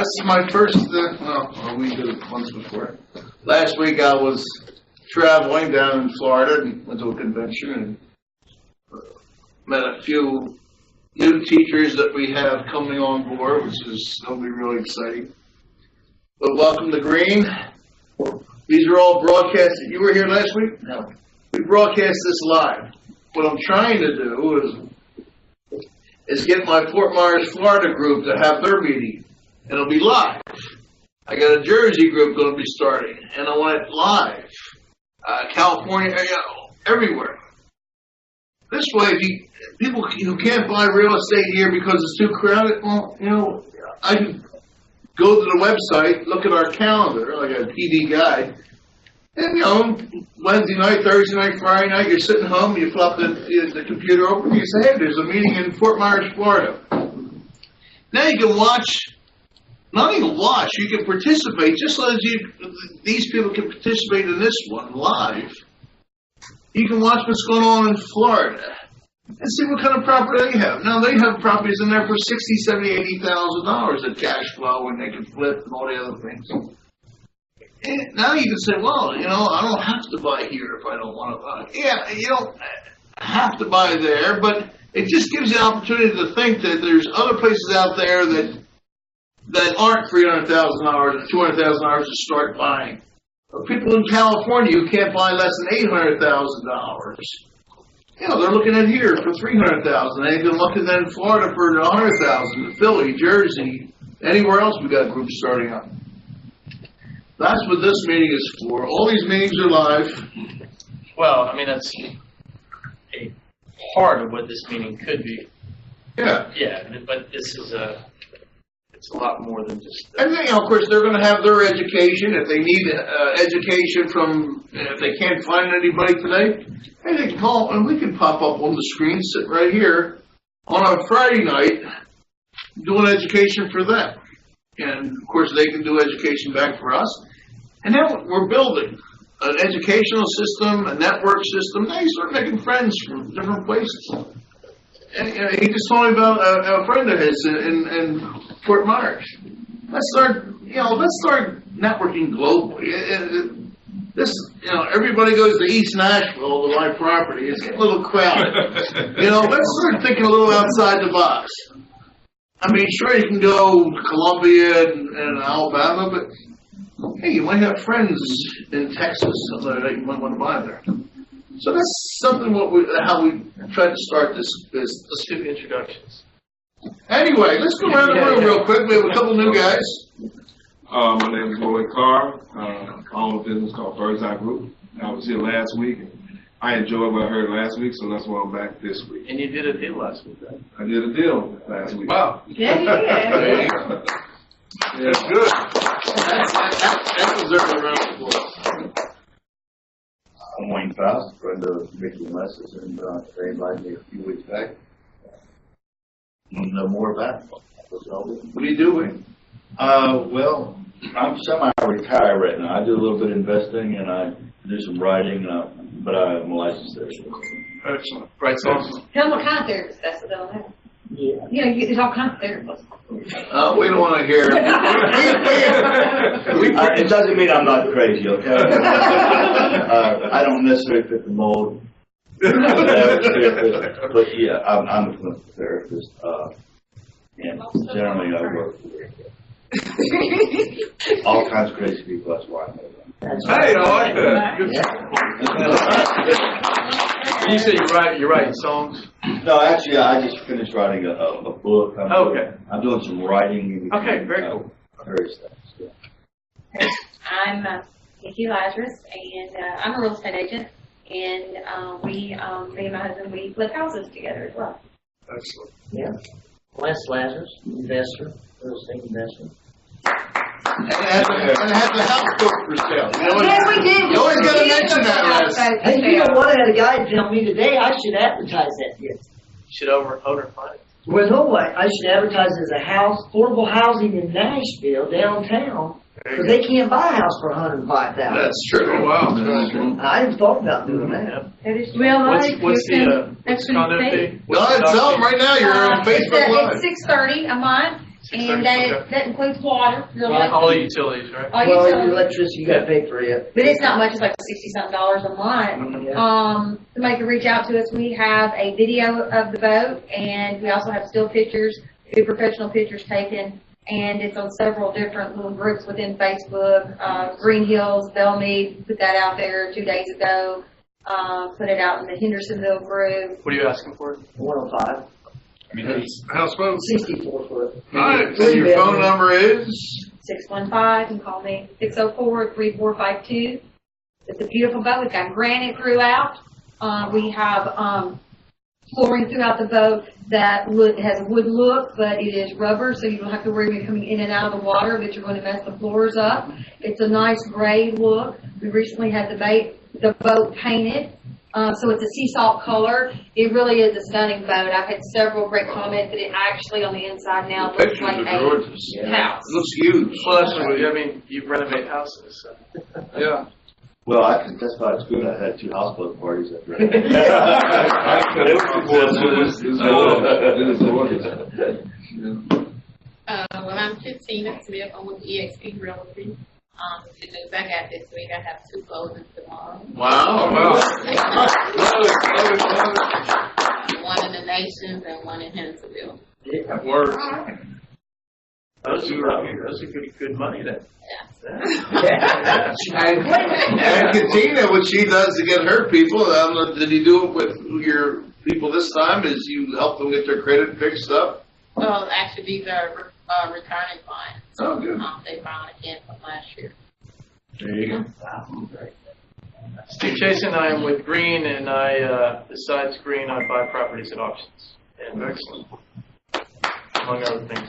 this is my first, we did it once before. Last week I was traveling down in Florida and went to a convention and met a few new teachers that we have coming on board, which is going to be really exciting. But welcome to Green. These are all broadcasts. You were here last week? No. We broadcast this live. What I'm trying to do is get my Fort Myers, Florida group to have their meeting. And it'll be live. I got a Jersey group going to be starting, and I want it live. California, everywhere. This way, people who can't buy real estate here because it's too crowded, well, I can go to the website, look at our calendar, like a TV guide, and Wednesday night, Thursday night, Friday night, you're sitting home, you flop the computer open, you say, hey, there's a meeting in Fort Myers, Florida. Now you can watch. Not even watch, you can participate, just as these people can participate in this one live. You can watch what's going on in Florida and see what kind of property they have. Now, they have properties in there for $60,000, $70,000, $80,000 of cash flow, and they can flip and all the other things. And now you can say, well, I don't have to buy here if I don't want to buy. Yeah, you don't have to buy there, but it just gives you an opportunity to think that there's other places out there that aren't $300,000 or $200,000 to start buying. Or people in California who can't buy less than $800,000. They're looking at here for $300,000. They can look at that in Florida for $100,000. Philly, Jersey, anywhere else we got groups starting up. That's what this meeting is for. All these meetings are live. Well, that's a part of what this meeting could be. Yeah. Yeah, but this is it's a lot more than just and then, of course, they're going to have their education. If they need education from, if they can't find anybody today, hey, they can call, and we can pop up on the screen, sit right here on a Friday night, doing education for them. And, of course, they can do education back for us. And now we're building an educational system, a network system. Now you start making friends from different places. And he just told me about a friend of his in Fort Myers. Let's start networking globally. Everybody goes to East Nashville to buy property. It's getting a little crowded. Let's start thinking a little outside the box. Sure, you can go to Columbia and Alabama, but hey, you might have friends in Texas that you might want to buy there. So that's something how we tried to start this business. Let's do introductions. Anyway, let's go around the room real quick. We have a couple new guys. My name is Lloyd Carr. I own a business called Bird's Eye Group. I was here last week. I enjoyed what I heard last week, so that's why I'm back this week. And you did a deal last week, right? I did a deal last week. Wow. Yeah. That's good. That deserves a round of applause. I'm Wayne Faust, friend of Mickey and Les's, and they invited me a few weeks back. I want to know more about it. What are you doing? Well, I'm semi-retired right now. I do a little bit of investing, and I do some writing, but I'm a licensed therapist. Excellent. Right songs? Tell them what kind of therapist that's what they'll have. Yeah. There's all kinds of therapists. We don't want to hear it. It doesn't mean I'm not crazy, okay? I don't necessarily fit the mold. But yeah, I'm a clinical therapist, and generally I work with all kinds of crazy people. That's why I know them. Hey, I like that. You say you're writing songs? No, actually, I just finished writing a book. I'm doing some writing. Okay, very cool. Various things. Yeah. I'm Nikki Lazarus, and I'm a real estate agent. And me and my husband, we flip houses together as well. Excellent. Yeah. Les Lazarus, investor, real estate investor. And have the house book for sale. Yes, we do. You always got to mention that, Les. Hey, you know what? I had a guy tell me today I should advertise that here. You should owner finance. Well, no way. I should advertise as a house, affordable housing in Nashville, downtown, because they can't buy a house for $105,000. That's true. Oh, wow. I hadn't thought about doing that. That is real life. What's the condo fee? Go ahead, tell them right now. You're on Facebook Live. It's $630 a month. And 630, that includes water, your all the electric, utilities, right? all Well, your utilities. electricity, you gotta pay for it. But it's not much, it's like $60-something a month. Yeah. Somebody can reach out to us. We have a video of the boat, and we also have still pictures, do professional pictures taken, and it's on several different little groups within Facebook. Green Hills, Belmead put that out there 2 days ago. Put it out in the Hendersonville group. What are you asking for? 105, Houseboat. 64 foot. All right, and your phone number is? 615, you can call me, 604-3452. It's a beautiful boat. We've got granite throughout. We have flooring throughout the boat that has a wood look, but it is rubber, so you don't have to worry when you're coming in and out of the water that you're going to mess the floors up. It's a nice gray look. We recently had the boat painted, so it's a sea salt color. It really is a stunning boat. I've had several great comments that it actually on the inside now looks Pictures like are a gorgeous. house. It looks huge. Well, that's what I mean. You renovate houses. So. Yeah. Well, I can testify it's good. I had 2 houseboat parties after. It is gorgeous. Well, I'm Christina Smith. I'm with EXP Realty. The news I got this week, I have 2 closings tomorrow. Wow. One in the Nations and one in Hendersonville. That works. Those are good money then. Yeah. And Katina, what she does to get her people, did you do it with your people this time? Is you help them get their credit fixed up? Well, actually, these are returning clients. Oh, good. They filed again from last year. There you go. Steve Chaisson, I am with Green, and besides Green, I buy properties at auctions. And excellent. Among other things.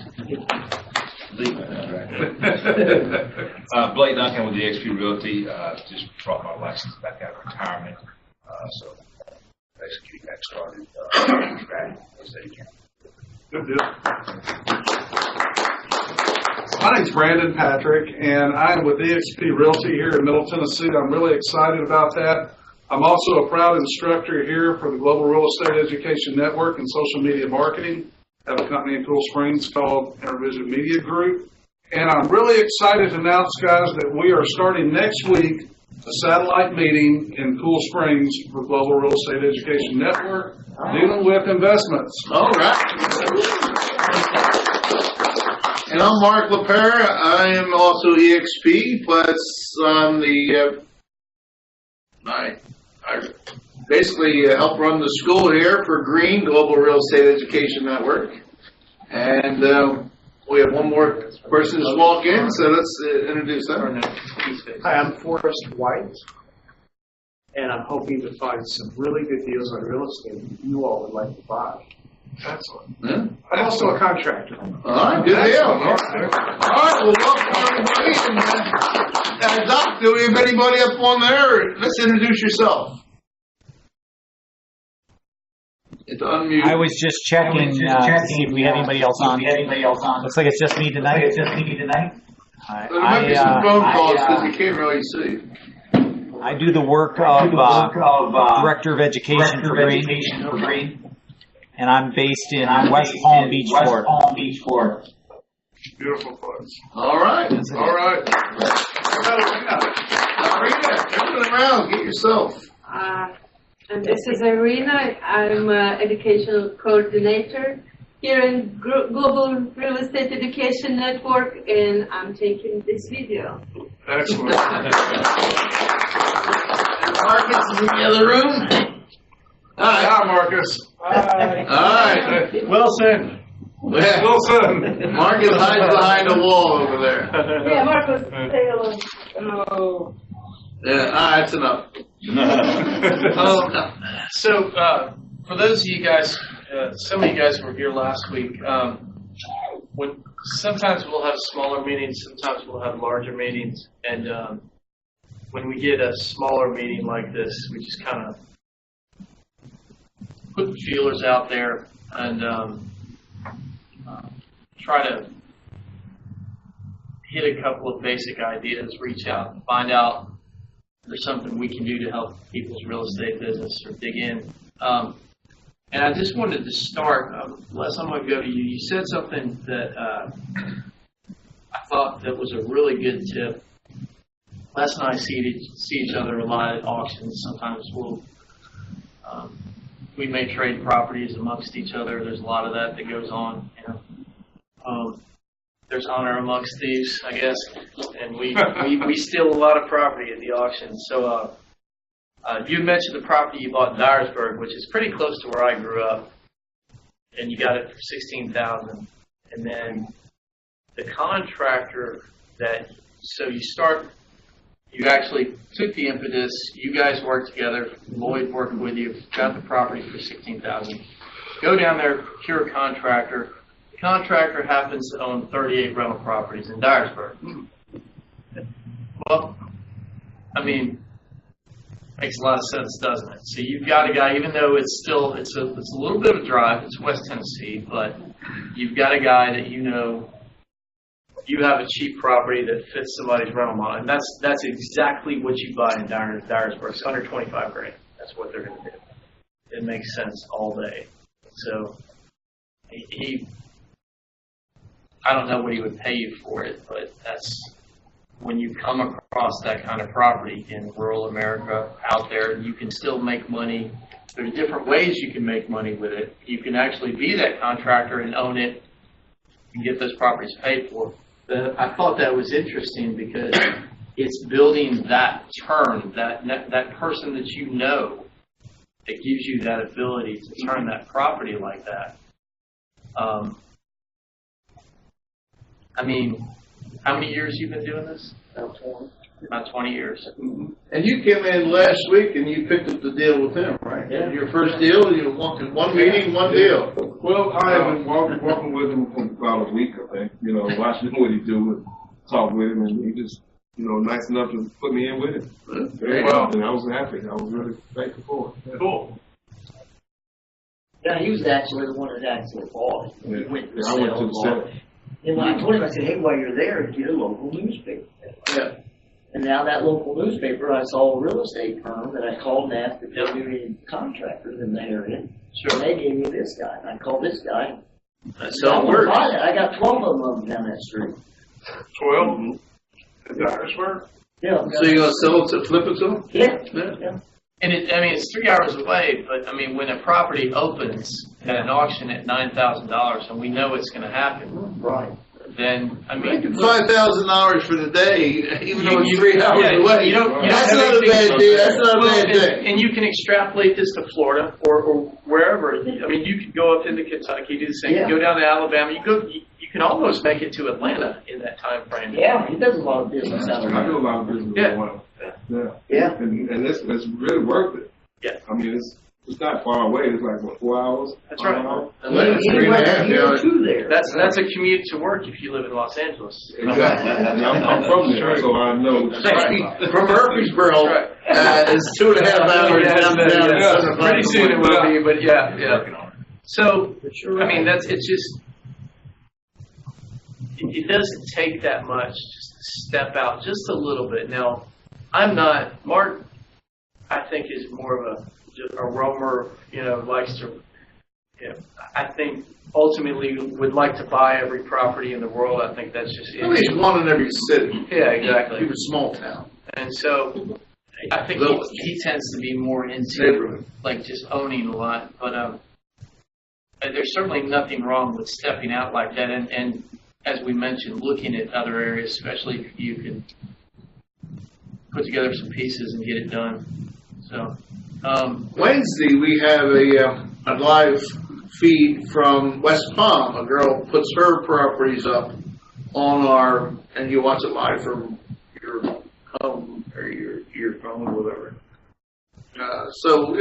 Blake Duncan with the XP Realty, just brought my license back out of retirement, so basically getting back started, as they can. Good deal. My name's Brandon Patrick, and I'm with EXP Realty here in Middle Tennessee. I'm really excited about that. I'm also a proud instructor here for the Global Real Estate Education Network and Social Media Marketing. I have a company in Cool Springs called Intervision Media Group. And I'm really excited to announce, guys, that we are starting next week a satellite meeting in Cool Springs for Global Real Estate Education Network dealing with investments. All right. And I'm Mark LaPera. I am also EXP, but I'm the I basically help run the school here for Green Global Real Estate Education Network. And we have one more person just walk in, so let's introduce them. Hi, I'm Forrest White, and I'm hoping to find some really good deals on real estate that you all would like to buy. Excellent. Yeah. I'm also a contractor. All right, good deal. All right, well, welcome everybody. And, Doc, do we have anybody up on there? Let's introduce yourself. It's unmuted. I was just checking to see if we had anybody else on. Looks like it's just me tonight. There might be some phone calls because you can't really see. I do the work of Director of Education for Green, and I'm based in West Palm Beach, Florida. Beautiful place. All right. All right. Arena, turn around. Get yourself. And this is Irina. I'm an educational coordinator here in Global Real Estate Education Network, and I'm taking this video. Excellent. Marcus is in the other room. Hi. Hi, Marcus. Hi. All right. Wilson. Wilson. Marcus hides behind the wall over there. Yeah, Marcus, say hello. Oh. Yeah, that's enough. So, for those of you guys, some of you guys were here last week. When sometimes we'll have smaller meetings, sometimes we'll have larger meetings, and when we get a smaller meeting like this, we just kind of put the feelers out there and try to hit a couple of basic ideas, reach out, and find out if there's something we can do to help people's real estate business or dig in. And I just wanted to start, Les, I'm going to go to you. You said something that I thought that was a really good tip. Les and I see each other a lot at auctions. Sometimes we may trade properties amongst each other. There's a lot of that goes on. You know, there's honor amongst thieves, I guess, and we steal a lot of property at the auction. So you mentioned the property you bought in Dyersburg, which is pretty close to where I grew up, and you got it for $16,000. And then the contractor you actually took the impetus, you guys worked together, Lloyd worked with you, got the property for $16,000. Go down there, procure a contractor. The contractor happens to own 38 rental properties in Dyersburg. Well, I mean, makes a lot of sense, doesn't it? So you've got a guy, even though it's a little bit of a drive, it's West Tennessee, but you've got a guy that you know. You have a cheap property that fits somebody's rental model, and that's exactly what you buy in Dyersburg. It's under $25,000. That's what they're going to do. It makes sense all day. So I don't know what he would pay you for it, but that's when you come across that kind of property in rural America out there, you can still make money. There's different ways you can make money with it. You can actually be that contractor and own it and get those properties paid for. I thought that was interesting because it's building that turn, that person that you know that gives you that ability to turn that property like that. I mean, how many years you been doing this? About 20 years. Mm-hmm. And you came in last week and you picked up the deal with him, right? Yeah. Your first deal, you walked in one meeting, one deal. Well, I have been walking with him for about a week, I think. You know, watching what he do and talk with him, and he just, you know, nice enough to put me in with him. Very well. And I was happy. I was really thankful for it. Cool. Yeah, he was actually the one that actually bought it. Yeah. He went to the I went to the sale. And when I told him, I said, hey, while you're there, get a local newspaper. Yeah. And now that local newspaper, I saw a real estate firm that I called and asked if they knew any contractors in the area. Sure. And they gave me this guy. And I called this guy. That's how it works. I got 12 of them down that street. 12? In Dyersburg? Yeah. So you're going to sell it to flip it to him? Yeah. And it's 3 hours away, but I mean, when a property opens at an auction at $9,000 and we know it's going to happen, right? Then I mean, $5,000 for the day, even though it's 3 hours away. That's not a bad day. That's not a bad day. And you can extrapolate this to Florida or wherever. I mean, you could go up into Kentucky, do the same. Yeah. You go down to Alabama. You can almost make it to Atlanta in that time frame. Yeah, he does a lot of business out there. I do a lot of business as well. Yeah. And it's really worth it. Yeah. I mean, it's not far away. It's like 4 hours. That's right. That's a commute to work if you live in Los Angeles. Exactly. I'm from there, so I know. From Murfreesboro, it's 2.5 hours down. Pretty soon it will be, but yeah. So, I mean, it doesn't take that much just to step out just a little bit. Now, Mark, I think, is more of a roamer, likes to, I think ultimately would like to buy every property in the world. I think that's just it. At least one in every city. Yeah, exactly. Even small town. And so I think he tends to be more into like just owning a lot. But there's certainly nothing wrong with stepping out like that. And as we mentioned, looking at other areas, especially if you can put together some pieces and get it done. So Wednesday we have a live feed from West Palm. A girl puts her properties up on and you watch it live from your home or your phone or whatever. So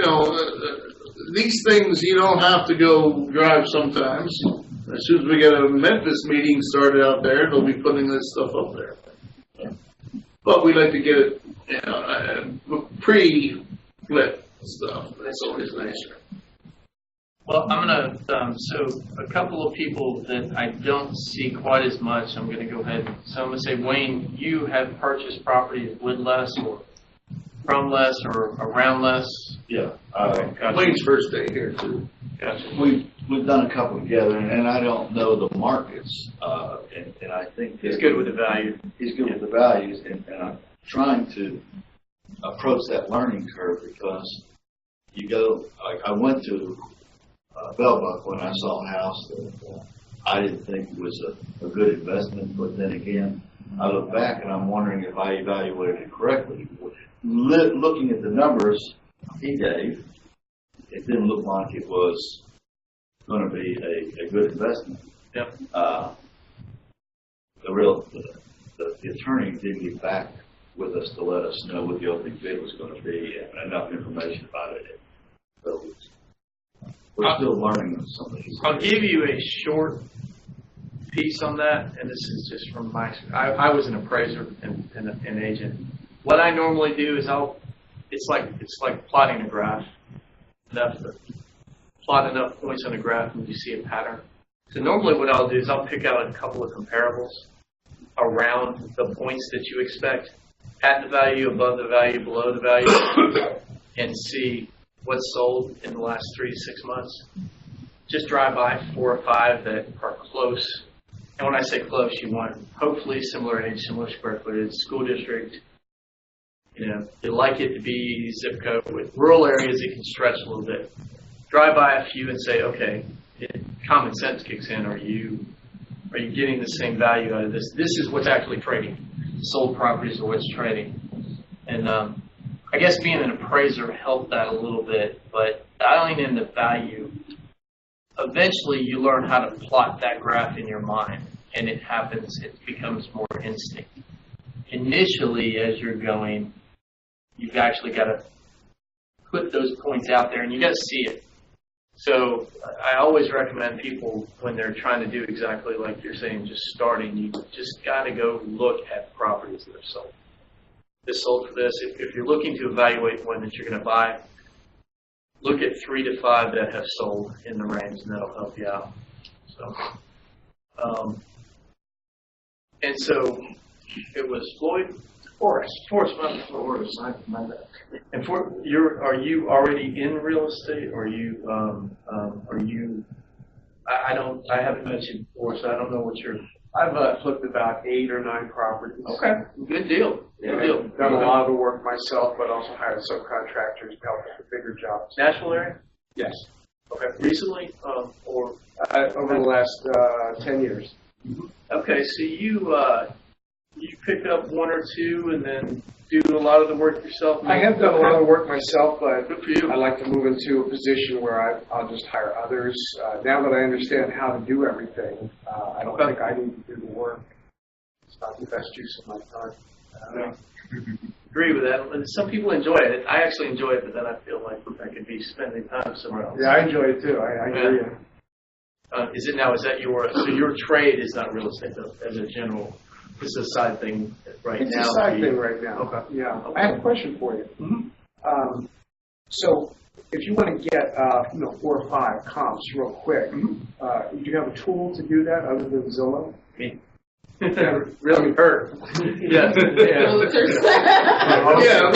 these things you don't have to go drive sometimes. As soon as we get a Memphis meeting started out there, they'll be putting this stuff up there. But we like to get it pre-lit stuff. That's always nicer. Well, I'm going to, so a couple of people that I don't see quite as much, I'm going to go ahead. So I'm going to say, Wayne, you have purchased properties with Les or from less or around less? Yeah. Gotcha. Wayne's first day here too. Gotcha. We've done a couple together, and I don't know the markets, and I think He's good with the value. He's good with the values, and I'm trying to approach that learning curve because you go. I went to Bellbuck when I saw a house that I didn't think was a good investment, but then again, I look back and I'm wondering if I evaluated it correctly. Looking at the numbers he gave, it didn't look like it was going to be a good investment. Yep. The attorney didn't get back with us to let us know what the opening bid was going to be and enough information about it. So we're still learning some of these. I'll give you a short piece on that, and this is just from my experience. I was an appraiser and an agent. What I normally do is it's like plotting a graph. Plot enough points on a graph and you see a pattern. So normally what I'll do is I'll pick out a couple of comparables around the points that you expect, at the value, above the value, below the value, and see what's sold in the last 3 to 6 months. Just drive by 4 or 5 that are close. And when I say close, you want hopefully similar age, similar square footage, school district. You know, you like it to be zip code. With rural areas, it can stretch a little bit. Drive by a few and say, okay, common sense kicks in. Are you getting the same value out of this? This is what's actually trading. Sold properties are what's trading. And I guess being an appraiser helped that a little bit, but dialing in the value, eventually you learn how to plot that graph in your mind, and it becomes more instinct. Initially, as you're going, you've actually got to put those points out there, and you got to see it. So I always recommend people, when they're trying to do exactly like you're saying, just starting, you just got to go look at properties that are sold. This sold for this. If you're looking to evaluate one that you're going to buy, look at 3 to 5 that have sold in the range, and that'll help you out. So, and so it was Floyd. Forrest. And are you already in real estate, or I haven't met you before, so I don't know what I've flipped about 8 or 9 properties. Okay, good deal. I've done a lot of the work myself, but also hired subcontractors to help with the bigger jobs. Nashville area? Yes. Okay, recently, or? Over the last 10 years. Okay, so you pick up 1 or 2 and then do a lot of the work yourself? I have done a lot of work myself, but good for you. I like to move into a position where I'll just hire others. Now that I understand how to do everything, I don't think I need to do the work. It's not the best use of my time. Agree with that. And some people enjoy it. I actually enjoy it, but then I feel like I could be spending time somewhere else. Yeah, I enjoy it too. I hear you. Is your trade is not real estate though, as a general? It's a side thing right now. It's a side thing right now. Okay. Yeah. Okay. I have a question for you. Mm-hmm. So if you want to get 4 or 5 comps real quick, do you have a tool to do that other than Zillow? Me. Really hurt. Yeah. Yeah,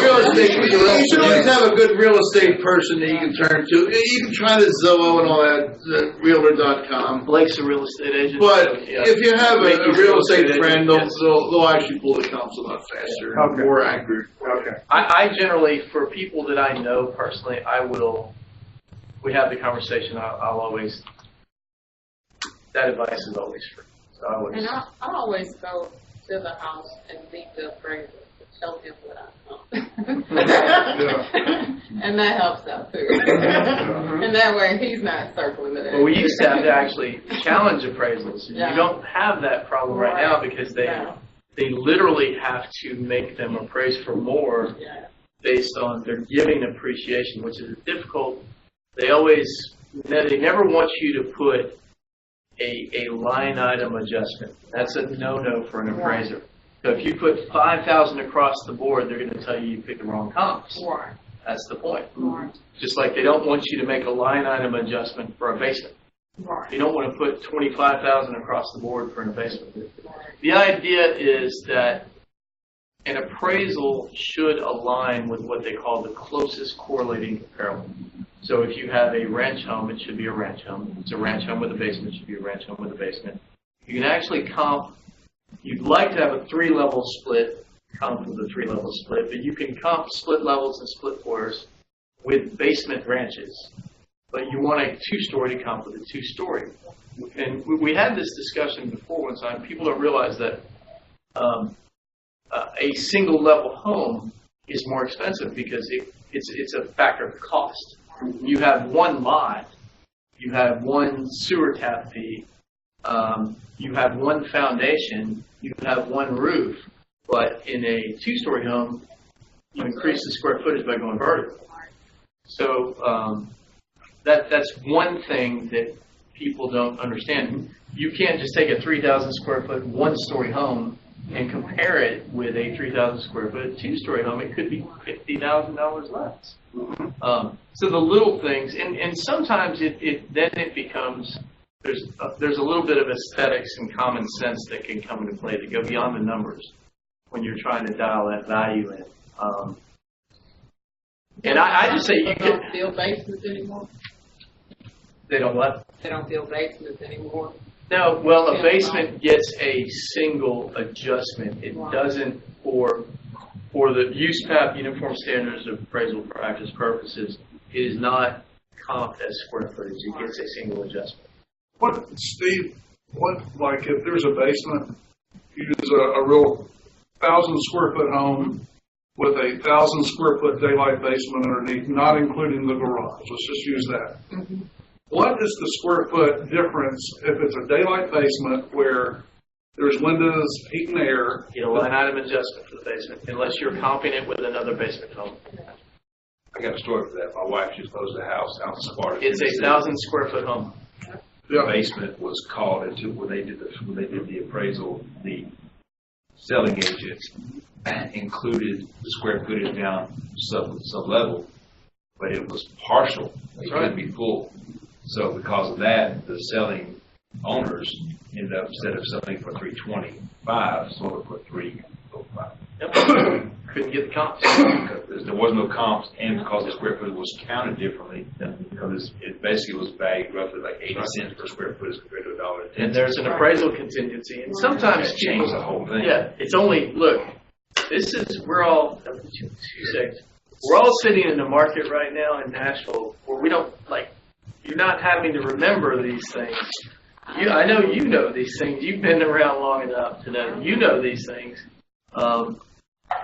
real estate. You should always have a good real estate person that you can turn to. You can try the Zillow and all that, realtor.com. Blake's a real estate agent. But so, yeah. if you have a real estate friend, agent, they'll actually pull the comps a lot faster and more accurate. Okay. I generally, for people that I know personally, we have the conversation. I'll always, that advice is always free. So and I always go to the house and meet the appraiser to show him what I know. And that helps out too. And that way he's not circling it. Well, we used to have to actually challenge appraisals. Yeah. You don't have that problem right now because they literally have to make them appraise for more based on their giving appreciation, which is difficult. They never want you to put a line item adjustment. That's a no-no for an appraiser. So if you put 5,000 across the board, they're going to tell you picked the wrong comps. Right. That's the point. Right. Just like they don't want you to make a line item adjustment for a basement. Right. You don't want to put 25,000 across the board for an basement. The idea is that an appraisal should align with what they call the closest correlating comparable. So if you have a ranch home, it should be a ranch home. If it's a ranch home with a basement, it should be a ranch home with a basement. You can actually comp, you'd like to have a 3-level split, comp with a 3-level split, but you can comp split levels and split floors with basement ranches. But you want a 2-story to comp with a 2-story. And we had this discussion before one time. People don't realize that a single level home is more expensive because it's a factor of cost. You have one lot, you have one sewer tap fee, you have one foundation, you have one roof. But in a 2-story home, you increase the square footage by going vertical. So that's one thing that people don't understand. You can't just take a 3,000 square foot 1-story home and compare it with a 3,000 square foot 2-story home. It could be $50,000 less. So the little things, and sometimes it becomes, there's a little bit of aesthetics and common sense that can come into play that go beyond the numbers when you're trying to dial that value in. And I just say you don't build basements anymore. They don't what? They don't build basements anymore. No, well, a basement gets a single adjustment. It doesn't, for the USPAP Uniform Standards of Appraisal Practice purposes, it is not comped as square footage. It gets a single adjustment. What, Steve, like if there's a basement, use a real 1,000 square foot home with a 1,000 square foot daylight basement underneath, not including the garage. Let's just use that. Mm-hmm. What is the square foot difference if it's a daylight basement where there's windows, heat and air? You know, line item adjustment for the basement, unless you're comping it with another basement home. I got a story for that. My wife just closed a house out in Sparta. It's a 1,000 square foot home. The basement was called into when they did the appraisal. The selling agents included the square footage down some level, but it was partial. It couldn't be full. So because of that, the selling owners ended up, instead of selling for $325, sold it for $305. Yep. Couldn't get the comps. There was no comps, and because the square footage was counted differently, because it basically was valued roughly like 80 cents per square foot as compared to $1.10. And there's an appraisal contingency, and sometimes change the whole thing. Yeah, it's only, look, we're all sitting in the market right now in Nashville where we don't, you're not having to remember these things. I know you know these things. You've been around long enough to know you know these things.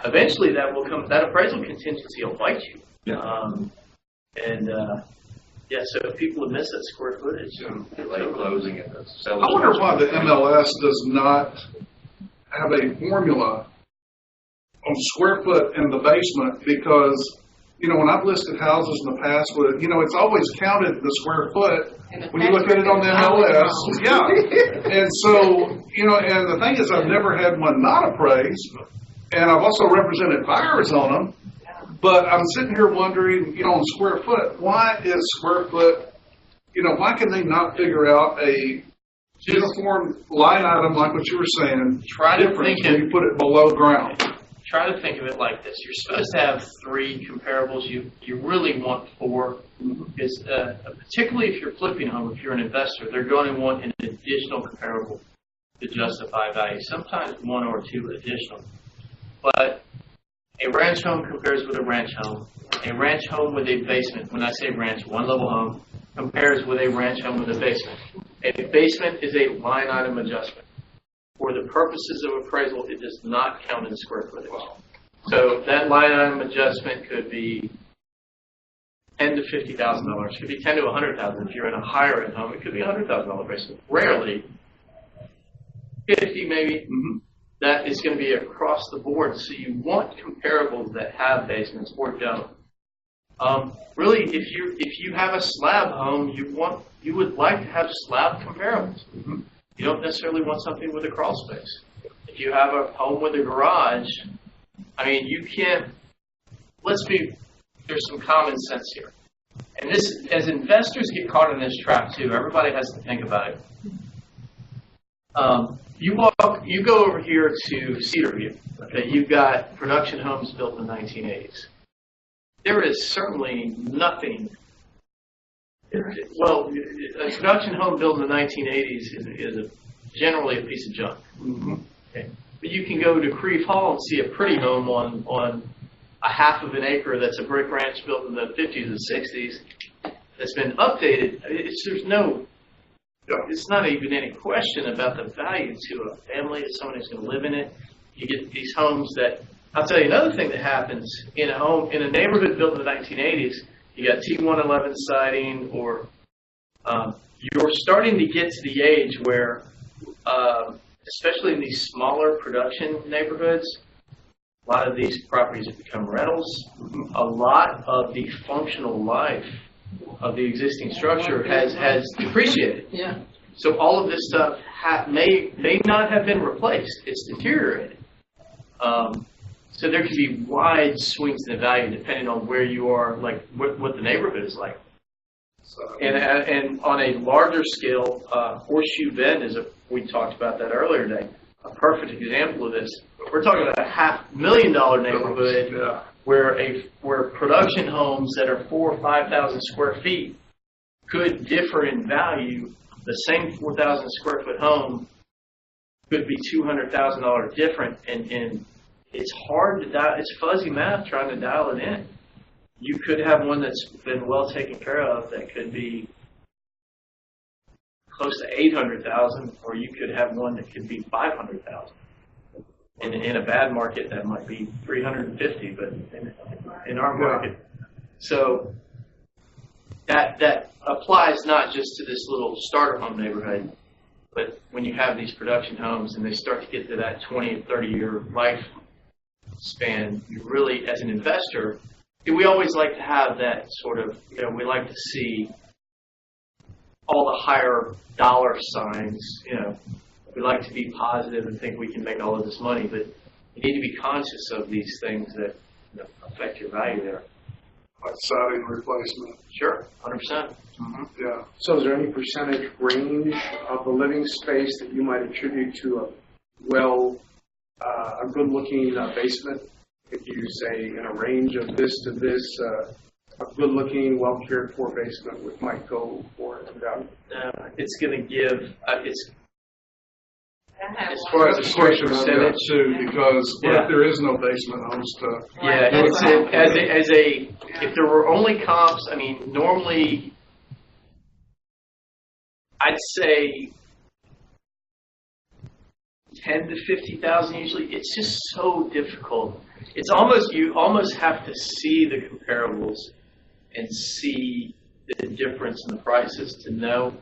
Eventually that appraisal contingency will bite you. Yeah. So if people have missed that square footage, late closing and the I wonder why the MLS does not have a formula on square foot in the basement, because when I've listed houses in the past with, it's always counted the square foot when you look at it on the MLS. Yeah. And so, and the thing is, I've never had one not appraised, and I've also represented buyers on them, but I'm sitting here wondering, on square foot, why is square foot, why can they not figure out a uniform line item like what you were saying, difference when you put it below ground? Try to think of it like this. You're supposed to have 3 comparables. You really want 4. Because particularly if you're flipping a home, if you're an investor, they're going to want an additional comparable to justify value. Sometimes 1 or 2 additional. But a ranch home compares with a ranch home. A ranch home with a basement, when I say ranch, 1-level home, compares with a ranch home with a basement. A basement is a line item adjustment. For the purposes of appraisal, it does not count in square footage. So that line item adjustment could be $10,000 to $50,000. It could be $10,000 to $100,000. If you're in a higher end home, it could be a $100,000 basement. Rarely, 50 maybe. Mm-hmm. That is going to be across the board. So you want comparables that have basements or don't. Really, if you have a slab home, you would like to have slab comparables. Mm-hmm. You don't necessarily want something with a crawl space. If you have a home with a garage, you can't, there's some common sense here. And this, as investors get caught in this trap too, everybody has to think about it. you go over here to Cedarview. Okay, you've got production homes built in the 1980s. There is certainly nothing. Well, a production home built in the 1980s is generally a piece of junk. Okay. But you can go to Creve Hall and see a pretty home on a half of an acre that's a brick ranch built in the 50s and 60s that's been updated. It's not even any question about the value to a family, to someone who's going to live in it. You get these homes that, I'll tell you another thing that happens in a neighborhood built in the 1980s. You got T111 siding, or you're starting to get to the age where, especially in these smaller production neighborhoods, a lot of these properties have become rentals. A lot of the functional life of the existing structure has depreciated. Yeah. So all of this stuff may not have been replaced. It's deteriorated. So there can be wide swings in the value depending on where you are, like what the neighborhood is like. And on a larger scale, Horseshoe Bend we talked about that earlier today, a perfect example of this. We're talking about a $500,000 neighborhood where production homes that are 4,000 or 5,000 square feet could differ in value. The same 4,000 square foot home could be $200,000 different, and it's hard to dial. It's fuzzy math trying to dial it in. You could have one that's been well taken care of that could be close to $800,000, or you could have one that could be $500,000. In a bad market, that might be $350,000, but in our market, so that applies not just to this little starter home neighborhood, but when you have these production homes and they start to get to that 20 and 30 year life span, you really, as an investor, we always like to have that sort of, we like to see all the higher dollar signs, we like to be positive and think we can make all of this money, but you need to be conscious of these things that affect your value there. Like siding replacement. Sure, 100%. Yeah. So is there any percentage range of the living space that you might attribute to a good-looking basement? If you say in a range of this to this, a good-looking, well-cared-for basement might go for it. It's going to give, as far as the strict percentage too, because what if there is no basement homes to? If there were only comps, normally I'd say 10 to 50,000 usually. It's just so difficult. It's you almost have to see the comparables and see the difference in the prices to know.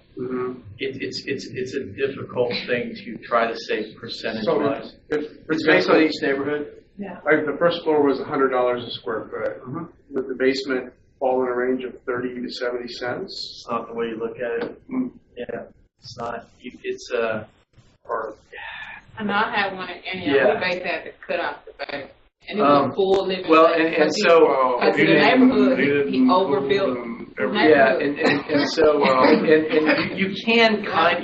It's a difficult thing to try to say percentage-wise. It's based on each neighborhood. Yeah. Like the first floor was $100 a square foot. Would the basement fall in a range of 30 to 70 cents? It's not the way you look at it. Yeah, it's not. And I had one in Indiana. We basically had to cut off the back. And it was full living. Well, and so the neighborhood, he overbuilt. Yeah, and so you can try.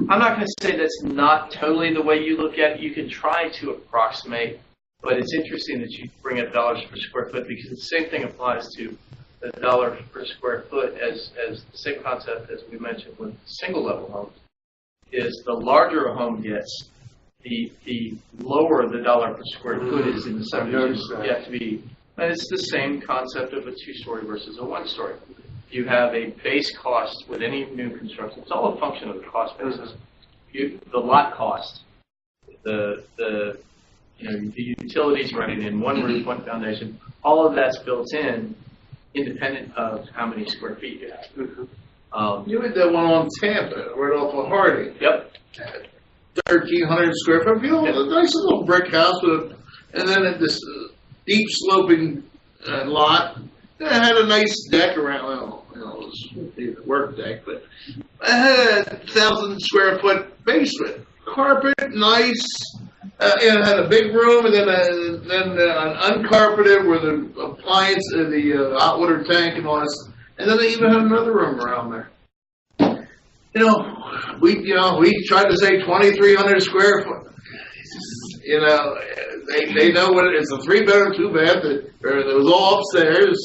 I'm not going to say that's not totally the way you look at it. You can try to approximate, but it's interesting that you bring up dollars per square foot, because the same thing applies to the dollar per square foot as the same concept as we mentioned with single level homes. Is the larger a home gets, the lower the dollar per square foot is in the subdivision. You have to be. And it's the same concept of a two-story versus a one-story. You have a base cost with any new construction. It's all a function of the cost basis. The lot cost, the utilities running in, one roof, one foundation, all of that's built in, independent of how many square feet you have. You had that one on Tampa, right off of Harding. Yep. 1,300 square foot. A nice little brick house and then this deep sloping lot. It had a nice deck around. It was a work deck, but it had a 1,000 square foot basement. Carpet, nice. It had a big room, and then an uncarpeted where the appliance, the hot water tank, and all this. And then they even had another room around there. We tried to say 2,300 square foot. They know what it's a 3-bedroom, 2-bath. It was all upstairs,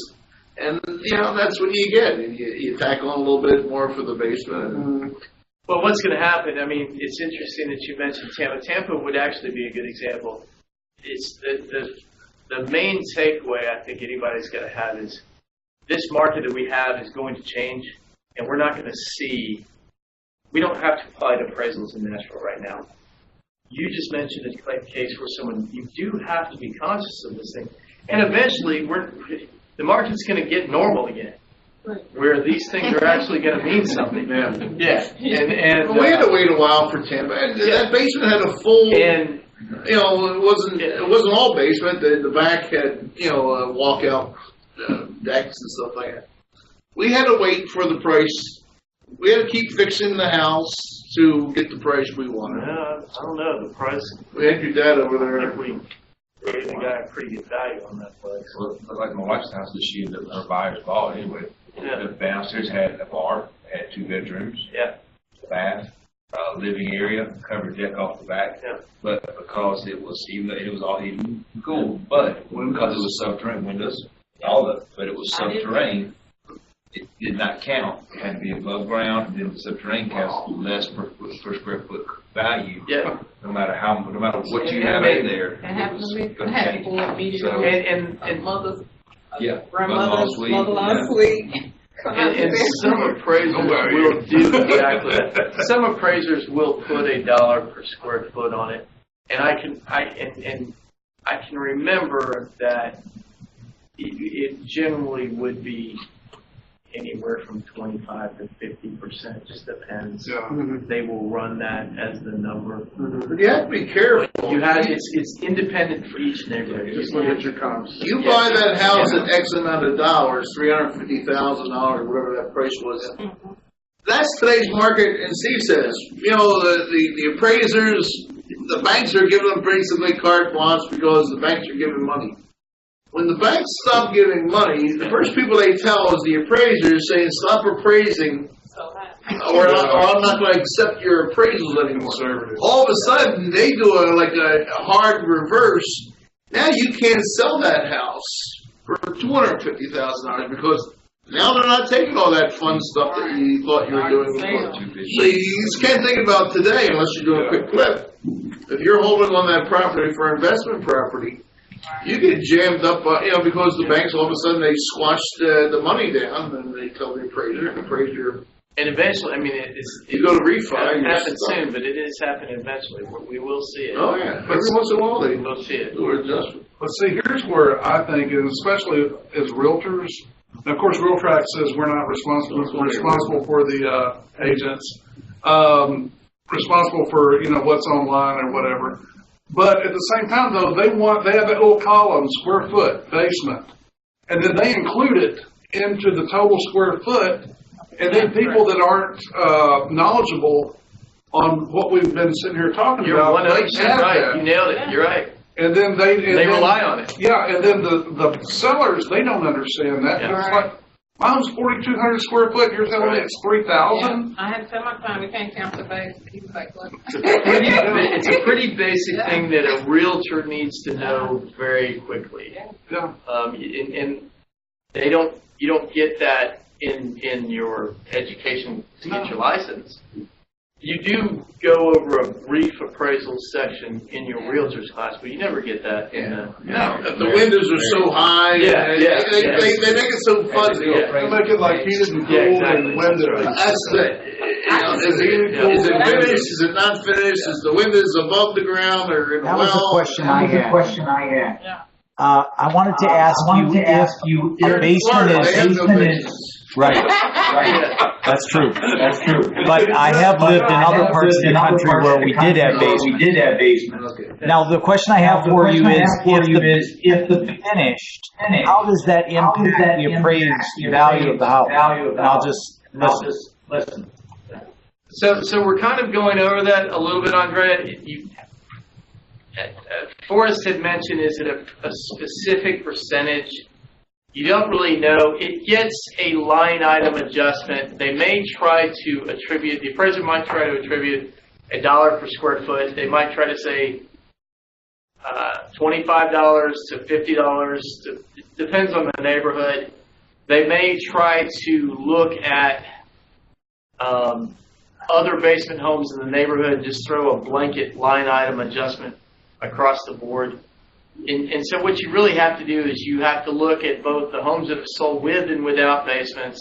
and that's what you get. And you tack on a little bit more for the basement. Well, what's going to happen? I mean, it's interesting that you mentioned Tampa. Tampa would actually be a good example. It's the main takeaway I think anybody's got to have is this market that we have is going to change, and we're not going to see. We don't have to apply to appraisals in Nashville right now. You just mentioned a case where you do have to be conscious of this thing, and eventually the market's going to get normal again. Where these things are actually going to mean something. Yeah. And we had to wait a while for Tampa. And that basement had a full. And it wasn't all basement. The back had walkout decks and stuff like that. We had to wait for the price. We had to keep fixing the house to get the price we wanted. I don't know the price. We had your dad over there. I think we gave the guy a pretty good value on that place. Well, like my wife's house that her buyers bought anyway. Yeah. The downstairs had a bar, had 2 bedrooms, bath, living area, covered deck off the back. Yeah. But because it was all heated and cool, but because it was subterranean windows, but it was subterranean, it did not count. It had to be above ground, and then the subterranean counts less per square foot value. Yeah. No matter what you have in there. It happened to me. I had to board meeting and mother's. Grandmother's mother-in-law's suite. And some appraisers will do exactly that. Some appraisers will put $1 per square foot on it, and I can remember that it generally would be anywhere from 25 to 50%. Just depends. Yeah. They will run that as the number. But you have to be careful. It's independent for each neighborhood. Just look at your comps. You buy that house at X amount of dollars, $350,000, whatever that price was. That's today's market. And Steve says, the appraisers, the banks are giving them basically carte blanche because the banks are giving money. When the banks stop giving money, the first people they tell is the appraisers saying, stop appraising, or I'm not going to accept your appraisals anymore. All of a sudden, they do a hard reverse. Now you can't sell that house for $250,000 because now they're not taking all that fun stuff that you thought you were doing before. So you just can't think about today unless you're doing a quick flip. If you're holding on that property for investment property, you get jammed up, because the banks all of a sudden they squash the money down, and they tell the appraiser. And eventually, you go to refi. It happens soon, but it is happening eventually. We will see it. Oh yeah, every once in a while they will see it. Do an adjustment. But see, here's where I think, and especially as realtors, and of course, RealTrack says we're not responsible. We're responsible for the agents, responsible for what's online or whatever. But at the same time, though, they have that little column, square foot, basement. And then they include it into the total square foot. And then people that aren't knowledgeable on what we've been sitting here talking about, they have right. That. You nailed it. You're right. And then they rely on it. Yeah, and then the sellers, they don't understand that. Yeah. It's like, mine's 4,200 square foot. You're telling me it's 3,000? Yeah. I had to tell my son we can't count the base. He was like, "Look." It's a pretty basic thing that a realtor needs to know very quickly. Yeah. And you don't get that in your education to get your license. You do go over a brief appraisal section in your realtor's class, but you never get that in the... No, the windows are so high. They make it so fuzzy. They make it like heated and cooled and windows. That's it. Is it finished? Is it not finished? Is the windows above the ground or in the well? That was a question I had. I wanted to ask you if a basement is... Right. That's true. But I have lived in other parts of the country where we did have basements. Okay. Now the question I have for you is, if the finished, how does that impact the appraised value of the house? And I'll just listen. So we're kind of going over that a little bit, Andrea. Forrest had mentioned, is it a specific percentage you don't really know. It gets a line item adjustment. They may try to attribute, the appraiser might try to attribute $1 per square foot. They might try to say $25 to $50, depends on the neighborhood. They may try to look at other basement homes in the neighborhood and just throw a blanket line item adjustment across the board. And so what you really have to do is you have to look at both the homes that have sold with and without basements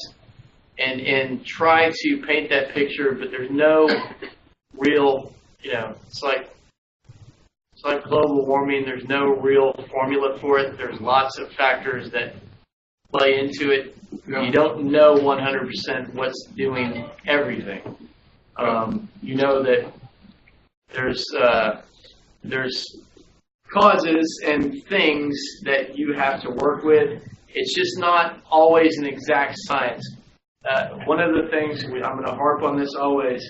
and try to paint that picture, but there's no real, it's like global warming. There's no real formula for it. There's lots of factors that play into it. You don't know 100% what's doing everything. You know that there's causes and things that you have to work with. It's just not always an exact science. One of the things, I'm going to harp on this always,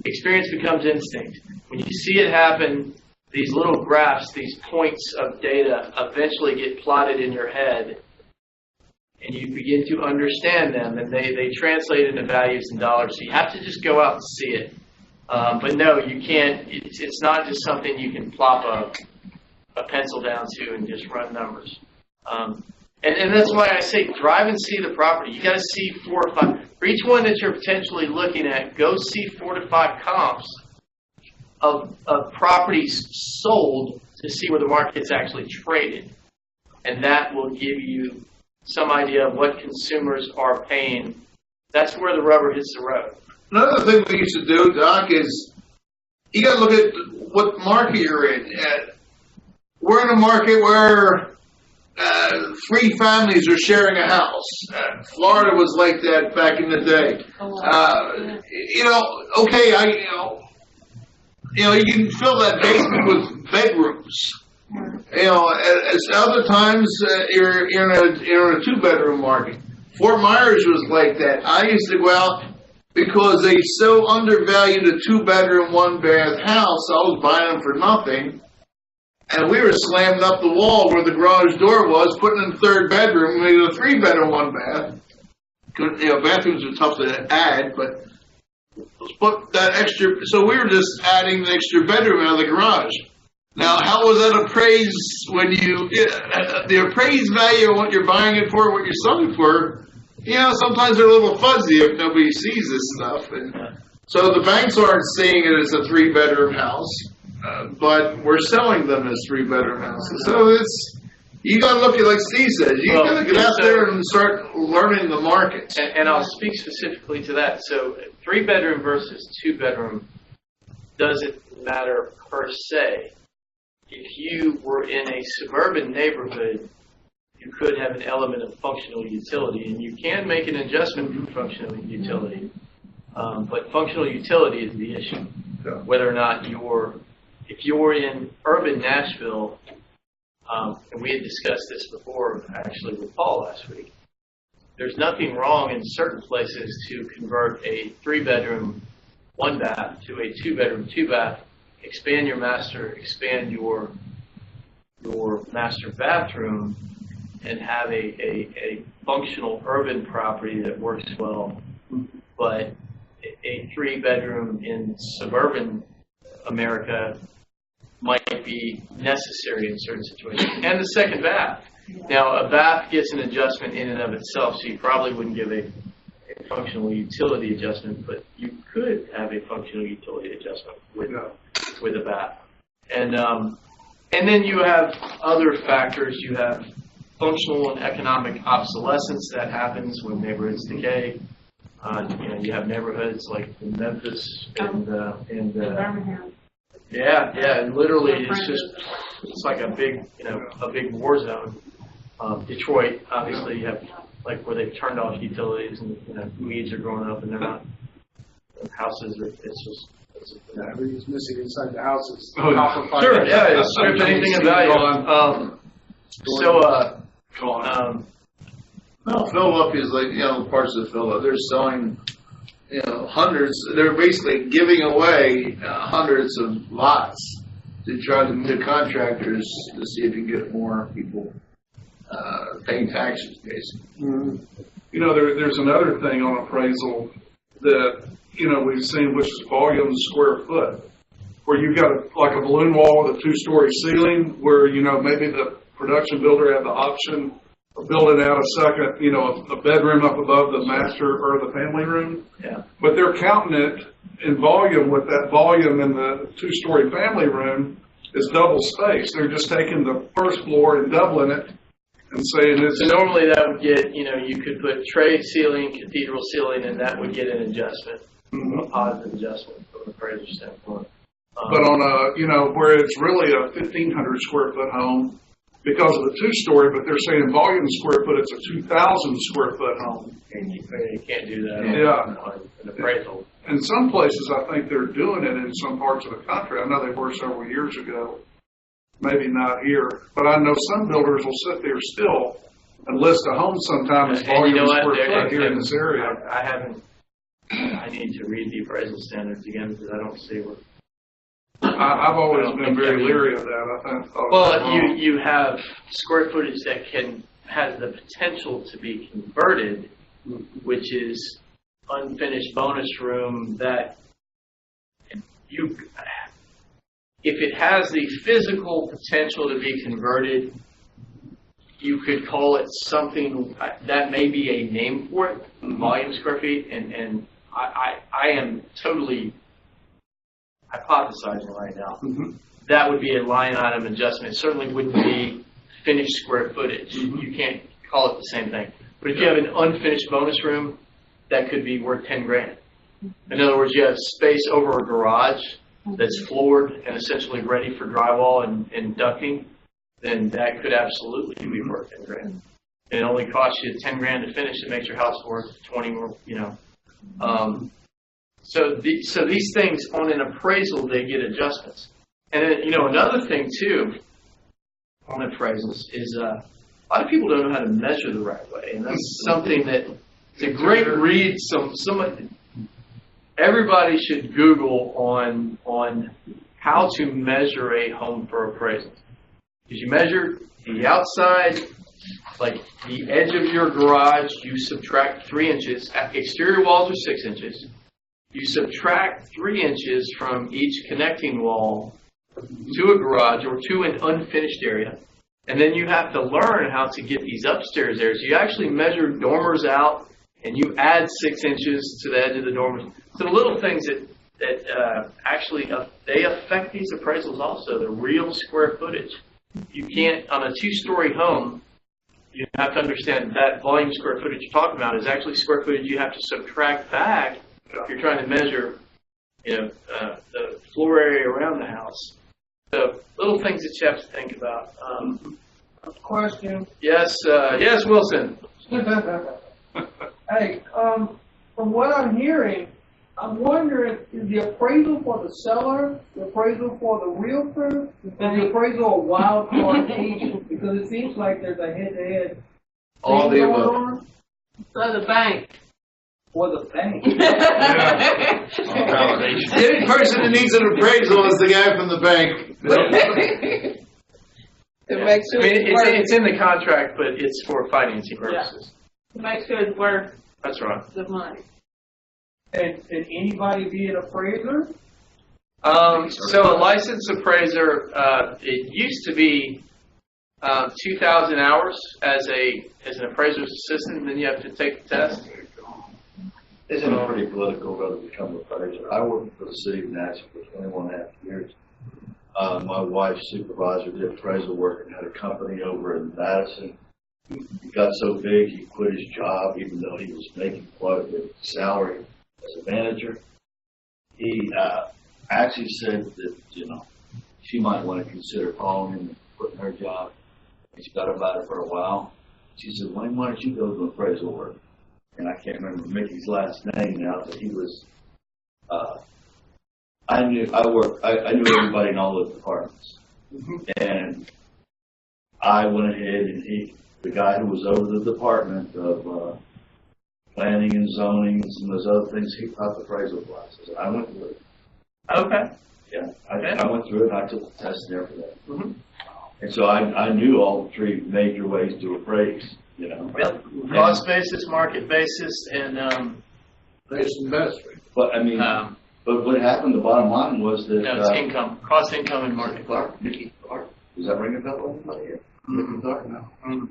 experience becomes instinct. When you see it happen, these little graphs, these points of data eventually get plotted in your head, and you begin to understand them, and they translate into values and dollars. So you have to just go out and see it. But no, you can't. It's not just something you can plop a pencil down to and just run numbers. And that's why I say drive and see the property. You got to see 4 or 5. For each one that you're potentially looking at, go see 4 to 5 comps of properties sold to see where the market's actually traded. And that will give you some idea of what consumers are paying. That's where the rubber hits the road. Another thing we used to do, Doc, is you got to look at what market you're in. We're in a market where 3 families are sharing a house. Florida was like that back in the day. Okay, you can fill that basement with bedrooms. As other times you're in a 2-bedroom market. Fort Myers was like that. I used to go out because they so undervalued a 2-bedroom, 1-bath house. I was buying them for nothing. And we were slamming up the wall where the garage door was, putting in the 3rd bedroom, made it a 3-bedroom, 1-bath. Bathrooms are tough to add, but let's put that extra. So we were just adding the extra bedroom out of the garage. Now, how was that appraised when the appraised value of what you're buying it for, what you're selling for? Sometimes they're a little fuzzy if nobody sees this stuff. And so the banks aren't seeing it as a 3-bedroom house. But we're selling them as 3-bedroom houses. So you got to look at, like Steve says, you got to get out there and start learning the market. And I'll speak specifically to that. So 3-bedroom versus 2-bedroom doesn't matter per se. If you were in a suburban neighborhood, you could have an element of functional utility, and you can make an adjustment for functional utility. But functional utility is the issue. Whether or not if you're in urban Nashville, and we had discussed this before, actually, with Paul last week, there's nothing wrong in certain places to convert a 3-bedroom, 1-bath to a 2-bedroom, 2-bath, expand your master bathroom, and have a functional urban property that works well. But a 3-bedroom in suburban America might be necessary in certain situations. And the 2nd bath. Now, a bath gets an adjustment in and of itself, so you probably wouldn't give a functional utility adjustment, but you could have a functional utility adjustment with a bath. And then you have other factors. You have functional and economic obsolescence that happens when neighborhoods decay. You have neighborhoods like in Memphis and Birmingham. And literally it's like a big war zone. Detroit, obviously, you have like where they've turned off utilities and weeds are growing up and they're not houses. Everything's missing inside the houses. Sure, yeah, it's stripped anything of value. Philadelphia is like, parts of Philadelphia, they're selling, hundreds, they're basically giving away hundreds of lots to try to contractors to see if you can get more people paying taxes, basically. You know, there's another thing on appraisal that, you know, we've seen, which is volume square foot, where you've got like a balloon wall with a 2-story ceiling, where, you know, maybe the production builder had the option of building out a second, you know, a bedroom up above the master or the family room. Yeah. But they're counting it in volume, with that volume in the 2-story family room is double space. They're just taking the first floor and doubling it and saying it's. So normally that would get, you know, you could put tray ceiling, cathedral ceiling, and that would get an adjustment, a positive adjustment from the appraiser standpoint. But on a, you know, where it's really a 1,500 square foot home because of the 2-story, but they're saying volume square foot, it's a 2,000 square foot home. And you can't do that on an appraisal. In some places, I think they're doing it in some parts of the country. I know they were several years ago. Maybe not here. But I know some builders will sit there still and list a home sometimes as volume square foot here in this area. I need to read the appraisal standards again because I don't see what. I've always been very leery of that. I think. Well, you have square footage that has the potential to be converted, which is unfinished bonus room that if it has the physical potential to be converted, you could call it something that may be a name for it, volume square feet, and I am totally hypothesizing right now. That would be a line item adjustment. It certainly wouldn't be finished square footage. You can't call it the same thing. But if you have an unfinished bonus room, that could be worth 10 grand. In other words, you have space over a garage that's floored and essentially ready for drywall and ducting, then that could absolutely be worth 10 grand. And it only costs you 10 grand to finish. It makes your house worth 20 more, you know. So these things on an appraisal, they get adjustments. And then, you know, another thing too on appraisals is a lot of people don't know how to measure the right way, and that's something that it's a great read. Everybody should Google on how to measure a home for appraisal. Because you measure the outside, like the edge of your garage, you subtract 3 inches. Exterior walls are 6 inches. You subtract 3 inches from each connecting wall to a garage or to an unfinished area. And then you have to learn how to get these upstairs areas. You actually measure dormers out and you add 6 inches to the edge of the dormers. So the little things that actually, they affect these appraisals also, the real square footage. You can't, on a 2-story home, you have to understand that volume square footage you're talking about is actually square footage you have to subtract back if you're trying to measure, you know, the floor area around the house. So little things that you have to think about. Question. Yes, yes, Wilson. Hey, from what I'm hearing, I'm wondering, is the appraisal for the seller, the appraisal for the realtor, and the appraisal a wild card agent? Because it seems like there's a head-to-head All thing the going above. on. For the bank. For the bank. The only person that needs an appraisal is the guy from the bank. To make sure it's in the contract, but it's for financing purposes. To make sure it's worth That's right. the money. And anybody be an appraiser? So a licensed appraiser, it used to be 2,000 hours as an appraiser's assistant, and then you have to take the test. Isn't it pretty political to become an appraiser? I worked for the city of Nashville for 21.5 years. My wife's supervisor did appraisal work and had a company over in Madison. He got so big he quit his job, even though he was making quite a bit of salary as a manager. He actually said that, you know, she might want to consider following him and quitting her job. She thought about it for a while. She said, Wayne, why don't you go to appraisal work? And I can't remember Mickey's last name now, but he was, I knew everybody in all the departments. And I went ahead and the guy who was over the department of planning and zoning and some of those other things, he taught the appraisal classes. I went through it. Okay. Yeah, I went through it and I took the test and everything. And so I knew all the three major ways to appraise, you know. Cost basis, market basis, and Best and best. But I mean, but what happened, the bottom line was that. no, it's income, cost, income, and market. Nikki Clark, does that ring a bell with anybody here? Nikki Clark, no.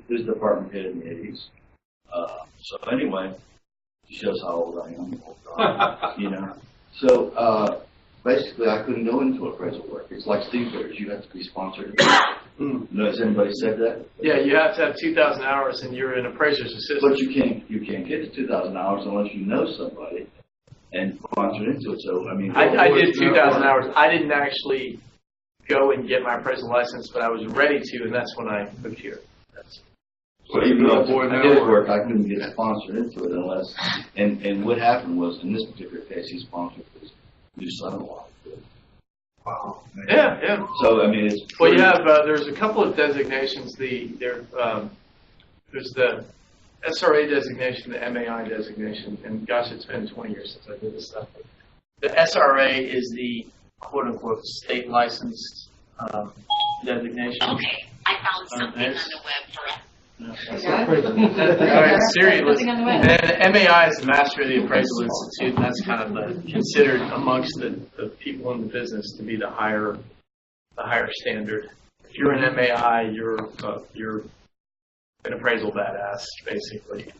Who's department head in the 80s. So anyway, it shows how old I am, you know. So basically, I couldn't go into appraisal work. It's like Steve Chaisson, you have to be sponsored. Has anybody said that? Yeah, you have to have 2,000 hours, and you're an appraiser's assistant. But you can't get to 2,000 hours unless you know somebody and sponsor into it. So I mean, I did 2,000 hours. I didn't actually go and get my appraisal license, but I was ready to, and that's when I moved here. So even though I did work, I couldn't get sponsored into it unless. And what happened was, in this particular case, he sponsored his new son-in-law. Wow. Yeah. So I mean, it's. Well, you have there's a couple of designations. There's the SRA designation, the MAI designation, and gosh, it's been 20 years since I did this stuff. The SRA is the quote-unquote state licensed designation. Okay, I found something on the web for us. Seriously. And the MAI is the Master of the Appraisal Institute, and that's kind of considered amongst the people in the business to be the higher standard. If you're an MAI, you're an appraisal badass, basically.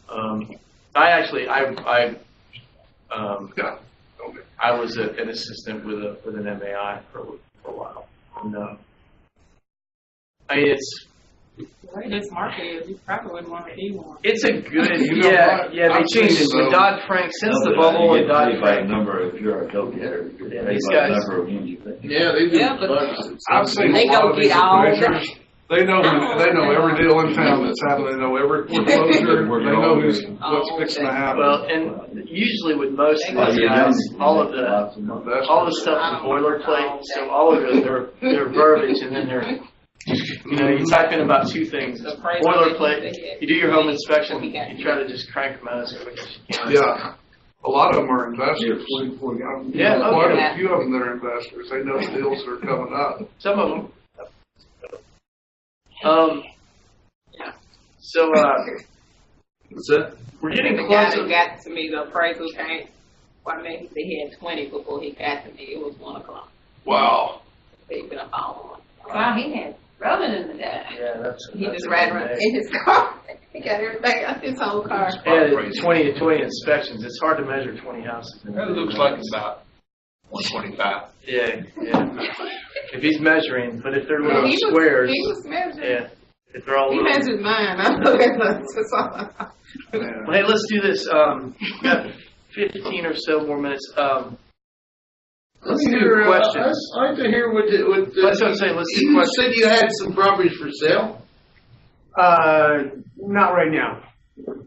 I was an assistant with an MAI for a while. And, I mean, it's. The way this market is, you probably wouldn't want to be one. It's a good, they changed it with Dodd-Frank since the bubble and Dodd-Frank. If you're a go-getter, you're paid these by guys. the number of games you think. Yeah, they do. Yeah, but I've seen a lot of these appraisers. They know every deal in town that's happening. They know every foreclosure. They know what's fixing to happen. Well, and usually with most of these guys, all the stuff is boilerplate. So all of it, their verbiage, and then you type in about two things. Boilerplate. You do your home inspection. You try to just crank them out as quick as you can. Yeah. A lot of them are investors. Quite a few of them that are investors. They know deals are coming up. Some of them. So, what's that? We're getting the close. guy that got to me, the appraisal came. Well, I mean, he had 20 before he got to me. It was 1 o'clock. Wow. He'd been up all morning. Wow, he had running in the day. Yeah, he just ran around in his car. He got everything out his whole car. Yeah, 20 inspections. It's hard to measure 20 houses. That looks like it's about 125. Yeah. If he's measuring, but if they're little squares. He was measuring. Yeah. If they're all he little. measured mine. I'm looking at Well, hey, let's do this. We got 15 or so more minutes. Let's do questions. I'd like to hear what that's what I'm saying. Let's do you questions. said you had some properties for sale? Not right now.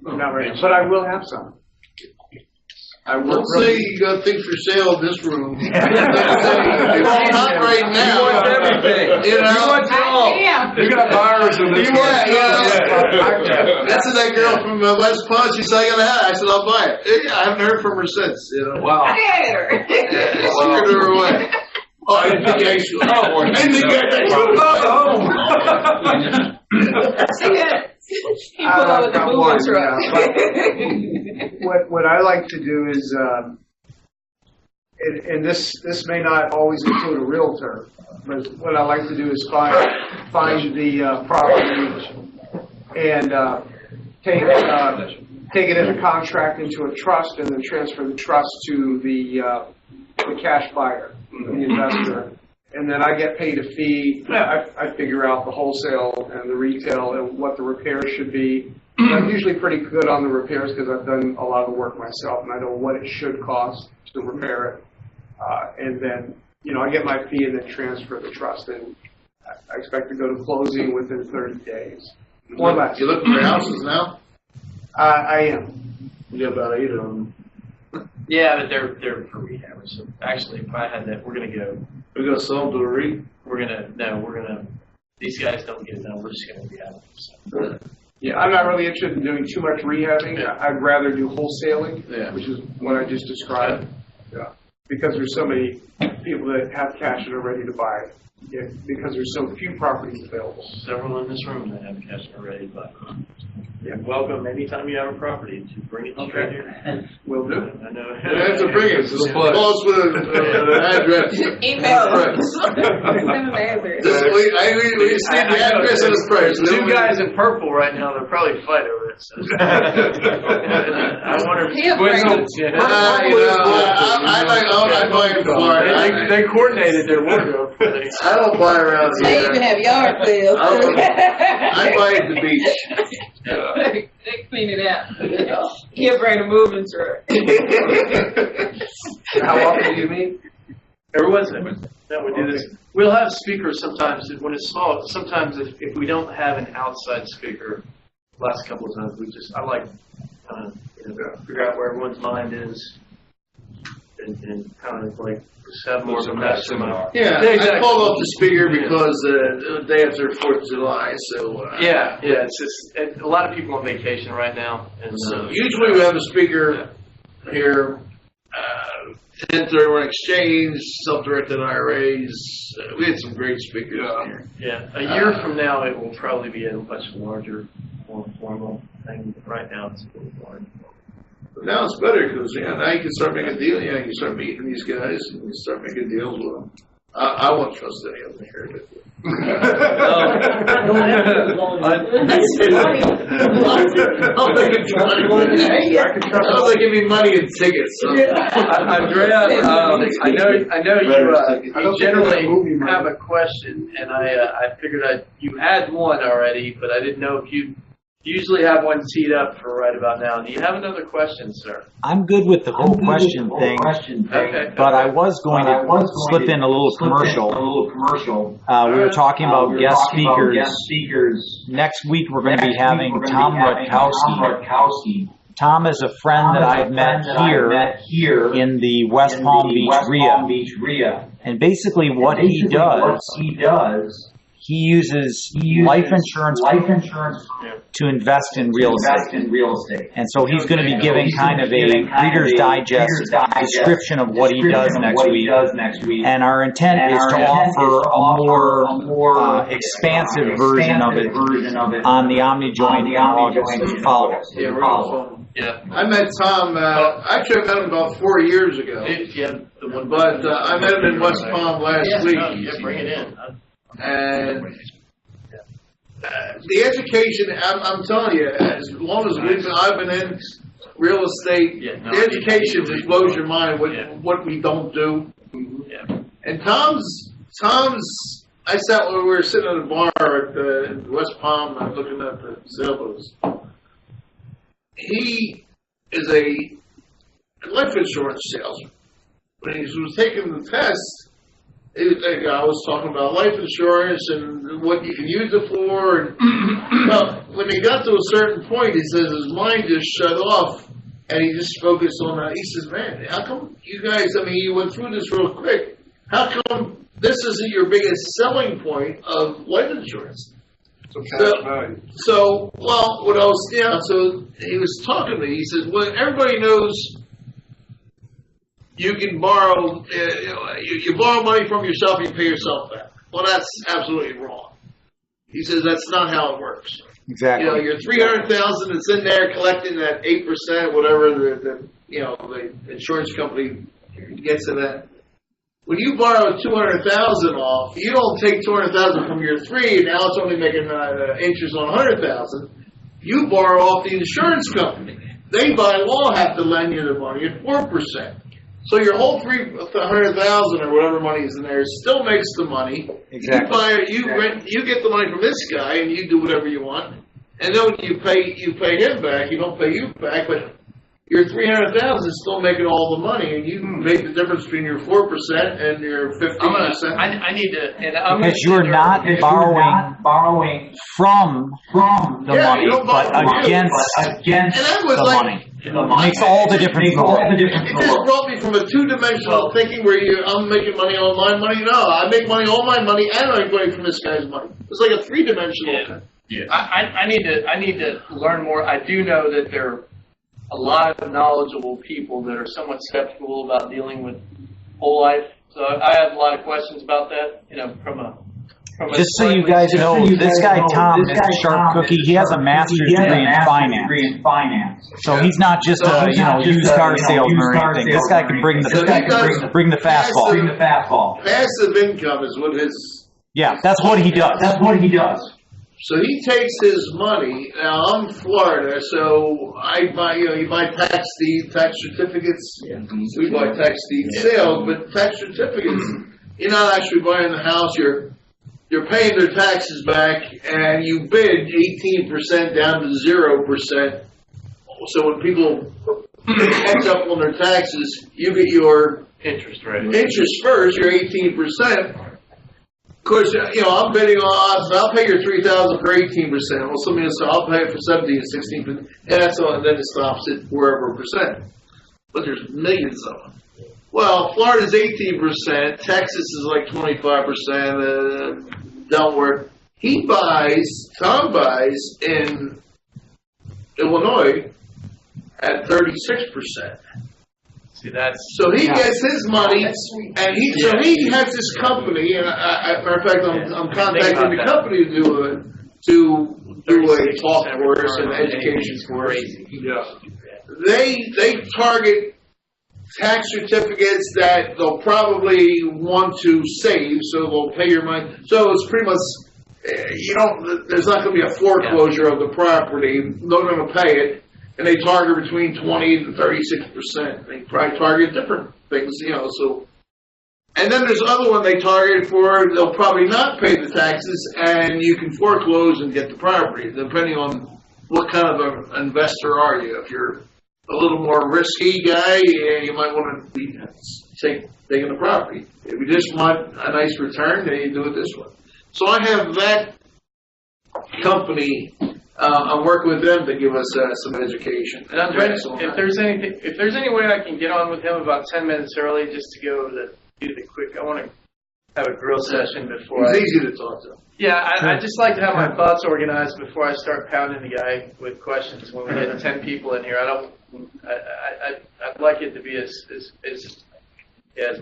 Not right now, but I will have some. Don't say you got things for sale in this room. Not right now. You want everything. You know? You want it all. You got buyers in this room. That's that girl from West Palm. She said, I got a hat. I said, I'll buy it. I haven't heard from her since. You know? Wow. Scared her away. Oh, I didn't think I should. I didn't think What I like to do is, and this may not always include a realtor, but what I like to do is find the property and take it in a contract into a trust, and then transfer the trust to the cash buyer, the investor. And then I get paid a fee. I figure out the wholesale and the retail and what the repairs should be. And I'm usually pretty good on the repairs because I've done a lot of the work myself, and I know what it should cost to repair it. And then, I get my fee and then transfer the trust. And I expect to go to closing within 30 days. More or less. You looking for houses now? I am. You got about 8 of them. Yeah, but they're for rehabbers. So actually, if I had that, we're gonna go. We're gonna sell them to a REIT. These guys don't get it done. We're just gonna rehab them. So. Yeah, I'm not really interested in doing too much rehabbing. I'd rather do wholesaling, which is what I just described. Yeah. because there's so many people that have cash that are ready to buy, because there's so few properties available. Several in this room that have cash already, but you're welcome anytime you have a property to bring it straight here. Will do. I know. You have to bring it, just call us with an address. Email us. We just need the address and the price. Two guys in purple right now, they'll probably fight over it. So. I wonder if I buy in Florida. They coordinated their wardrobe. I don't buy around They here. even have yard sales. I buy at the beach. They clean it out. He'll bring a moving truck. How often do you meet? Every Wednesday. No, we do this. We'll have speakers sometimes when it's small. Sometimes if we don't have an outside speaker, last couple of times I like figure out where everyone's mind is and kind of like just have more of a maximum. Yeah, exactly. I called off the speaker because the day after 4th of July, so. Yeah, it's just a lot of people on vacation right now. And usually we have a speaker here, 1031 exchange, self-directed IRAs. We had some great speakers here. Yeah, a year from now it will probably be a much larger, more formal thing. Right now it's a little more. But now it's better because now you can start making a deal. You can start meeting these guys and you start making deals with them. I won't trust any of them here. They give me money and tickets. Andrea, I know you generally have a question, and I figured you had one already, but I didn't know if you usually have one teed up for right about now. Do you have another question, sir? I'm good with the whole question thing, Okay. but I was going to slip in a little commercial. We were talking about guest speakers. Next week we're going to be having Tom Rutkowski. Tom is a friend that I've met here in the West Palm Beach RIA. And basically what he does, he uses life insurance to invest in real estate. And so he's going to be giving kind of a Reader's Digest description of what he does next week. And our intent is to offer a more expansive version of it on the OmniJoin in August. Yeah. I met Tom, actually I met him about 4 years ago. But I met him in West Palm last week. Yeah, bring it in. And the education, I'm telling you, as long as I've been in real estate, the education just blows your mind what we don't do. Yeah. And Tom's, I sat when we were sitting at a bar at West Palm, I'm looking at the sailboats. He is a life insurance salesman. When he was taking the test, I was talking about life insurance and what you can use it for. And, well, when he got to a certain point, he says his mind just shut off and he just focused on that. He says, man, how come you guys, you went through this real quick. How come this isn't your biggest selling point of life insurance? So, what I was, so he was talking to me. He says, well, everybody knows you can borrow, you borrow money from yourself, you pay yourself back. Well, that's absolutely wrong. He says that's not how it works. Exactly. Your $300,000 that's in there collecting that 8%, whatever the insurance company gets in that. When you borrow $200,000 off, you don't take $200,000 from your $300,000, and now it's only making interest on $100,000. You borrow off the insurance company. They by law have to lend you the money at 4%. So your whole $300,000 or whatever money is in there still makes the money. Exactly. You get the money from this guy, and you do whatever you want. And then when you pay him back, you don't pay you back, but your $300,000 is still making all the money, and you make the difference between your 4% and your 15%. I need to, and because you're not borrowing from the money, but against the money. It makes all the difference. It just brought me from a two-dimensional thinking where I'm making money on my money. No, I make money on my money, and I'm going from this guy's money. It's like a three-dimensional. Yeah. I need to learn more. I do know that there are a lot of knowledgeable people that are somewhat skeptical about dealing with whole life. So I have a lot of questions about that, from a Just so you guys know, this guy Tom is a sharp cookie. He has a master's degree in finance. So he's not just a used car salesman or anything. This guy can bring the fastball. Passive income is what his. Yeah, that's what he does. So he takes his money. Now I'm Florida, so I buy. You buy tax certificates. Yeah. We buy tax deed sales, but tax certificates. You're not actually buying the house. You're paying their taxes back, and you bid 18% down to 0%. So when people catch up on their taxes, you get your interest rate. Interest first, your 18%. Of course, I'm bidding on. I'll pay your $3,000 for 18%. Well, somebody else, I'll pay it for 17, 16%, and that's all. And then it stops at wherever percent. But there's millions of them. Well, Florida's 18%. Texas is like 25%. Delaware. Tom buys in Illinois at 36%. See, that's so he gets his money, and he has this company. And matter of fact, I'm contacting the company to do a talk course and education course. Yeah. They target tax certificates that they'll probably want to save, so they'll pay your money. So it's pretty much there's not going to be a foreclosure of the property. They're going to pay it. And they target between 20 to 36%. They probably target different things, so. And then there's other one they target for, they'll probably not pay the taxes, and you can foreclose and get the property, depending on what kind of an investor are you. If you're a little more risky guy, you might want to be taking the property. If you just want a nice return, then you do it this way. So I have that company. I'm working with them to give us some education. And I'm ready. If there's any way I can get on with him about 10 minutes early, just to go do the quick. I want to have a grill session before. It's easy to talk to him. Yeah, I just like to have my thoughts organized before I start pounding the guy with questions. When we get 10 people in here, I'd like it to be as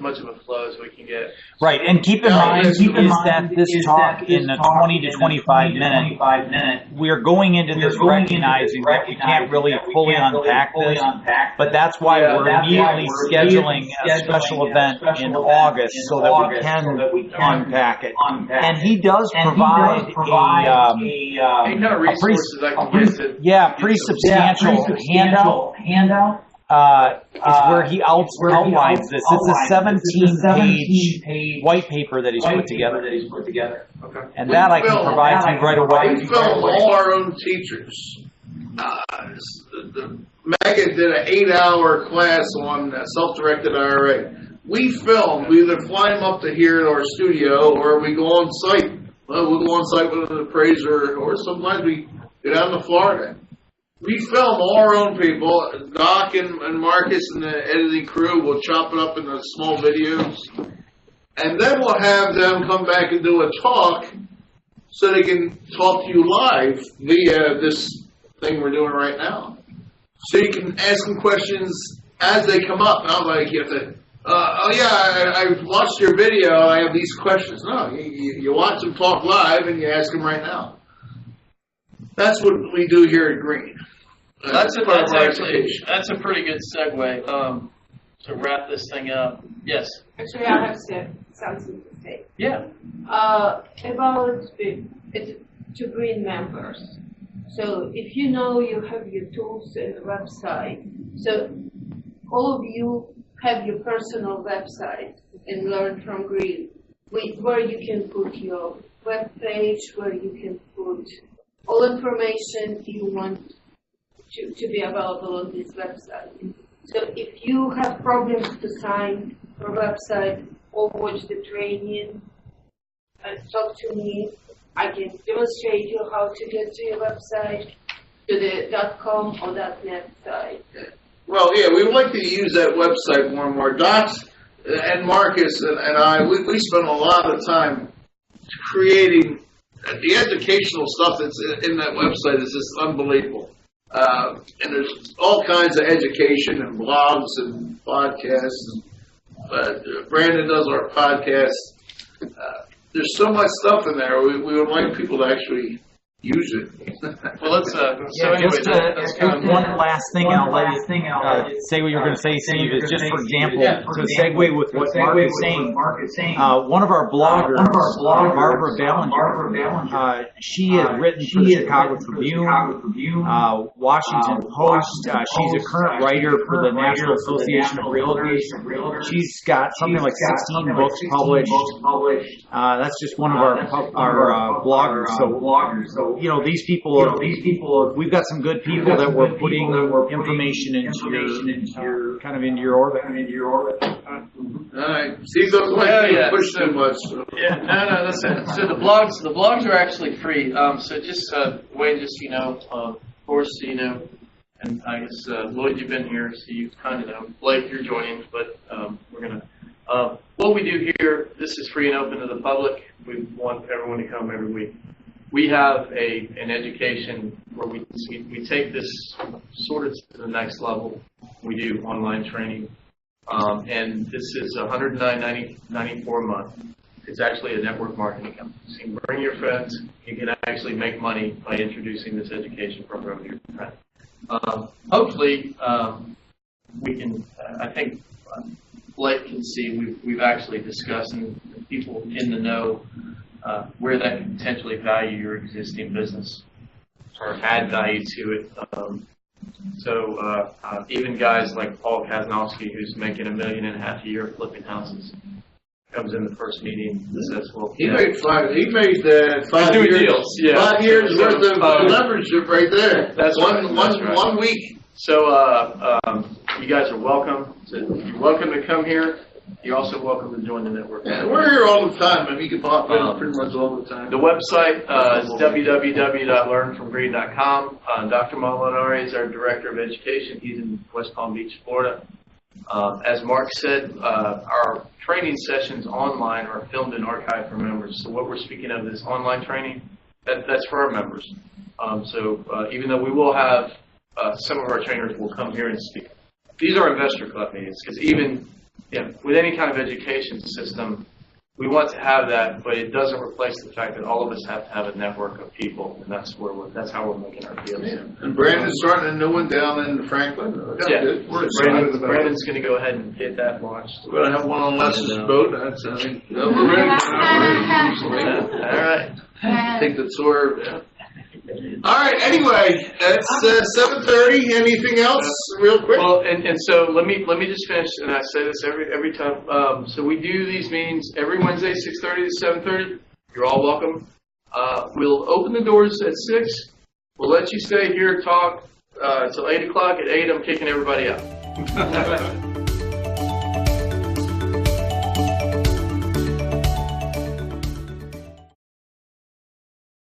much of a flow as we can get. Right, and keep in mind that this talk in the 20 to 25 minute, we're going into this recognizing that we can't really fully unpack this, but that's why we're immediately scheduling a special event in August so that we can unpack it. And he does provide a pretty substantial handout. Is where he outlines this. It's a 17-page white paper that he's put together. Okay. And that I can provide to you right away. We film all our own teachers. Megan did an 8-hour class on self-directed IRA. We film. We either fly them up to here to our studio, or we go on site. Well, we'll go on site with an appraiser, or sometimes we get out to Florida. We film all our own people. Doc and Marcus and the editing crew will chop it up into small videos. And then we'll have them come back and do a talk so they can talk to you live via this thing we're doing right now. So you can ask them questions as they come up. Not like you have to, I watched your video, I have these questions. No, you watch them talk live and you ask them right now. That's what we do here at Green. That's a pretty good segue to wrap this thing up. Yes. Actually, I have something to say. Yeah. About to Green members. So if you have your tools and website, so all of you have your personal website and learn from Green, where you can put your web page, where you can put all information you want to be available on this website. So if you have problems to sign for website or watch the training, talk to me. I can demonstrate you how to get to your website, to the .com or .net site. Well, yeah, we would like to use that website more and more. Docs and Marcus and I, we spend a lot of time creating the educational stuff that's in that website is just unbelievable. And there's all kinds of education and blogs and podcasts. Brandon does our podcast. There's so much stuff in there. We would like people to actually use it. Well, let's, so anyway, that's kind of one last thing, and I'll let you say what you're going to say, Steve, is just for example, to segue with what Mark is saying, one of our bloggers, Barbara Ballinger, she has written for the Chicago Tribune, Washington Post, she's a current writer for the National Association of Realtors. She's got something like 16 books published. That's just one of our bloggers. So you know, these people, we've got some good people that we're putting information into your kind of into your orbit. All right. Steve doesn't like to push too much. So. Yeah, no, listen. So the blogs are actually free. So just Wayne, just of course, and I guess Lloyd, you've been here, so you kind of know. Blake, you're joining, but we're gonna. What we do here, this is free and open to the public. We want everyone to come every week. We have an education where we take this sort of to the next level. We do online training, and this is $109.94 a month. It's actually a network marketing company. So you can bring your friends. You can actually make money by introducing this education program to your friends. Hopefully, we can. I think Blake can see we've actually discussed, and people in the know. Where that can potentially value your existing business or add value to it. Even guys like Paul Kaznowski, who's making $1.5 million a year flipping houses, comes in the first meeting and says, "Well, he made 5 years deals. Yeah. 5 years worth of membership right there. That's one week." So you guys are welcome. You're welcome to come here. You're also welcome to join the network. Yeah, we're here all the time, and you can pop in pretty much all the time. The website is www.learnfromgreen.com. Dr. Molinari is our Director of Education. He's in West Palm Beach, Florida. As Mark said, our training sessions online are filmed and archived for members. So what we're speaking of is online training. That's for our members. Even though we will have some of our trainers will come here and speak. These are investor club meetings because with any kind of education system, we want to have that, but it doesn't replace the fact that all of us have to have a network of people, and that's how we're making our deals. Yeah. And Brandon's starting a new one down in Franklin. Good. Brandon's going to go ahead and get that launched. We're going to have one on Les's boat. We're ready. All right. I think the tour. Yeah. All right. Anyway, it's 7:30. Anything else, real quick? Well, and so let me just finish, and I say this every time. So we do these meetings every Wednesday, 6:30 to 7:30. You're all welcome. We'll open the doors at 6. We'll let you stay here, talk till 8 o'clock. At 8, I'm kicking everybody out.